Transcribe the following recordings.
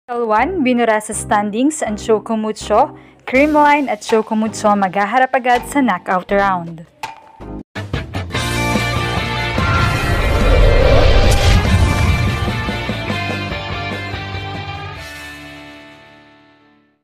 1, binura sa standings ang Choco Mucho, Creamline at Choco Mucho maghaharap agad sa knockout round.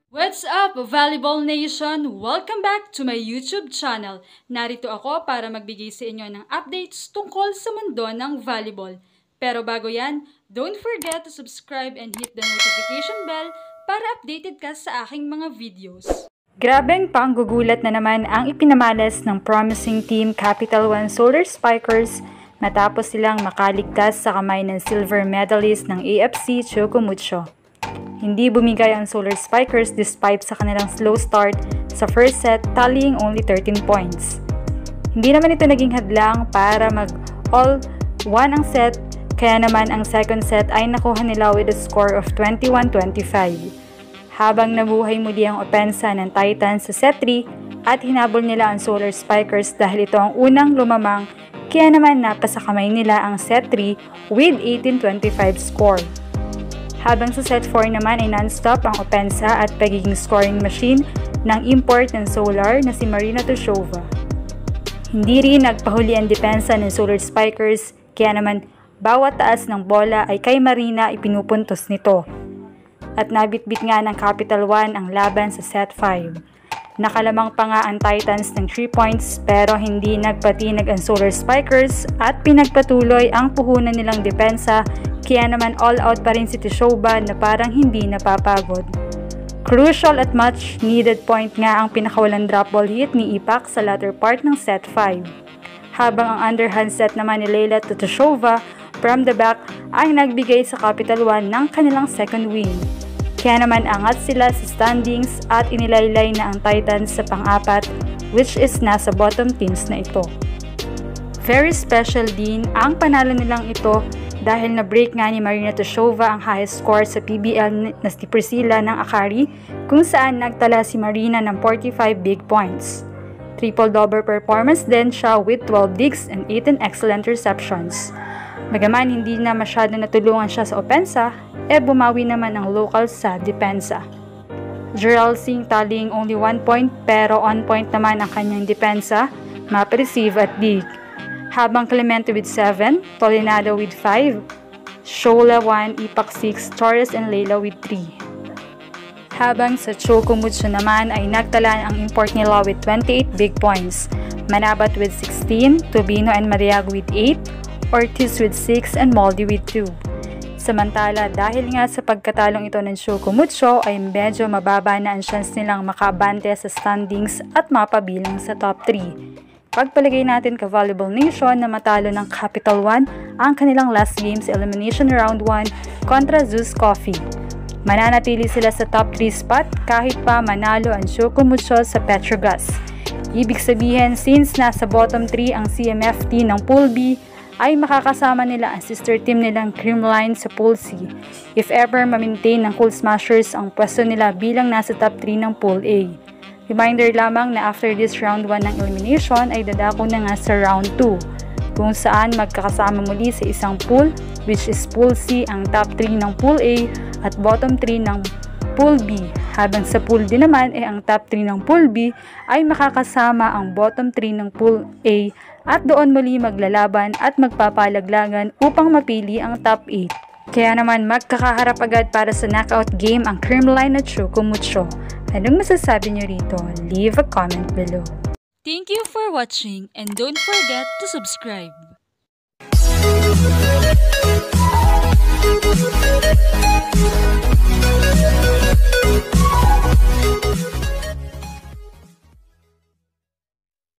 What's up, Volleyball Nation? Welcome back to my YouTube channel. Narito ako para magbigay sa inyo ng updates tungkol sa mundo ng volleyball. Pero bago yan, don't forget to subscribe and hit the notification bell para updated ka sa aking mga videos. Grabeng panggugulat na naman ang ipinamalas ng promising team Capital One Solar Spikers matapos silang makaligtas sa kamay ng silver medalist ng AFC Choco Mucho. Hindi bumigay ang Solar Spikers despite sa kanilang slow start sa first set, tallying only 13 points. Hindi naman ito naging hadlang para mag-all-1 ang set, kaya naman ang second set ay nakuha nila with a score of 21-25. Habang nabuhay muli ang opensa ng Titans sa set 3 at hinabol nila ang Solar Spikers dahil ito ang unang lumamang, kaya naman napasa kamay nila ang set 3 with 18-25 score. Habang sa set 4 naman ay non-stop ang opensa at pagiging scoring machine ng import ng Solar na si Marina Tushova. Hindi rin nagpahuli ang depensa ng Solar Spikers, kaya naman bawat taas ng bola ay kay Marina ipinupuntos nito. At nabitbit nga ng Capital One ang laban sa set 5. Nakalamang pa nga ang Titans ng 3 points pero hindi nagpatinag ang Solar Spikers at pinagpatuloy ang puhunan nilang depensa. Kaya naman all-out pa rin si Tushova na parang hindi napapagod. Crucial at much needed point nga ang pinakawalang drop ball hit ni Ipak sa latter part ng set 5. Habang ang underhand set naman ni Leila to Tushova from the back ay nagbigay sa Capital One ng kanilang second win. Kaya naman angat sila sa standings at inilaylay na ang Titans sa pang-apat, which is nasa bottom teams na ito. Very special din ang panalo nilang ito dahil na-break nga ni Marina Tushova ang highest score sa PBL na si Priscilla ng Akari, kung saan nagtala si Marina ng 45 big points. Triple-double performance din siya with 12 digs and 18 excellent receptions. Bagaman hindi na masyado natulungan siya sa opensa, bumawi naman ang local sa depensa. Gerald Singh tallying only 1 point pero on point naman ang kanyang depensa, map-receive at dig. Habang Clemente with 7, Tolinado with 5, Shola 1, Ipak 6, Torres and Leila with 3. Habang sa Choco Mucho naman ay nagtala ang import nila with 28 big points, Manabat with 16, Tobino and Mariag with 8, Ortiz with 6 and Moldy with 2. Samantala dahil nga sa pagkatalong ito ng Choco Mucho ay medyo mababa na ang chance nilang makabante sa standings at mapabilang sa top 3. Pagpalagay natin ka Volleyball Nation na matalo ng Capital One ang kanilang last games elimination round 1 kontra Zeus Coffee. Mananatili sila sa top 3 spot kahit pa manalo ang Choco Mucho sa Petrogas. Ibig sabihin, since nasa bottom 3 ang CMFT ng Pool B, ay makakasama nila ang sister team nilang Creamline sa Pool C. If ever ma-maintain ng Cool Smashers ang pwesto nila bilang nasa top 3 ng Pool A. Reminder lamang na after this round 1 ng elimination ay dadako na nga sa round 2, kung saan magkakasama muli sa isang pool, which is Pool C ang top 3 ng Pool A at bottom 3 ng Pool B. Habang sa Pool D naman ang top 3 ng Pool B ay makakasama ang bottom 3 ng Pool A at doon muli maglalaban at magpapalaglagan upang mapili ang top 8. Kaya naman magkakaharap agad para sa knockout game ang Creamline at Choco Mucho. Anong masasabi nyo rito? Leave a comment below. Thank you for watching and don't forget to subscribe.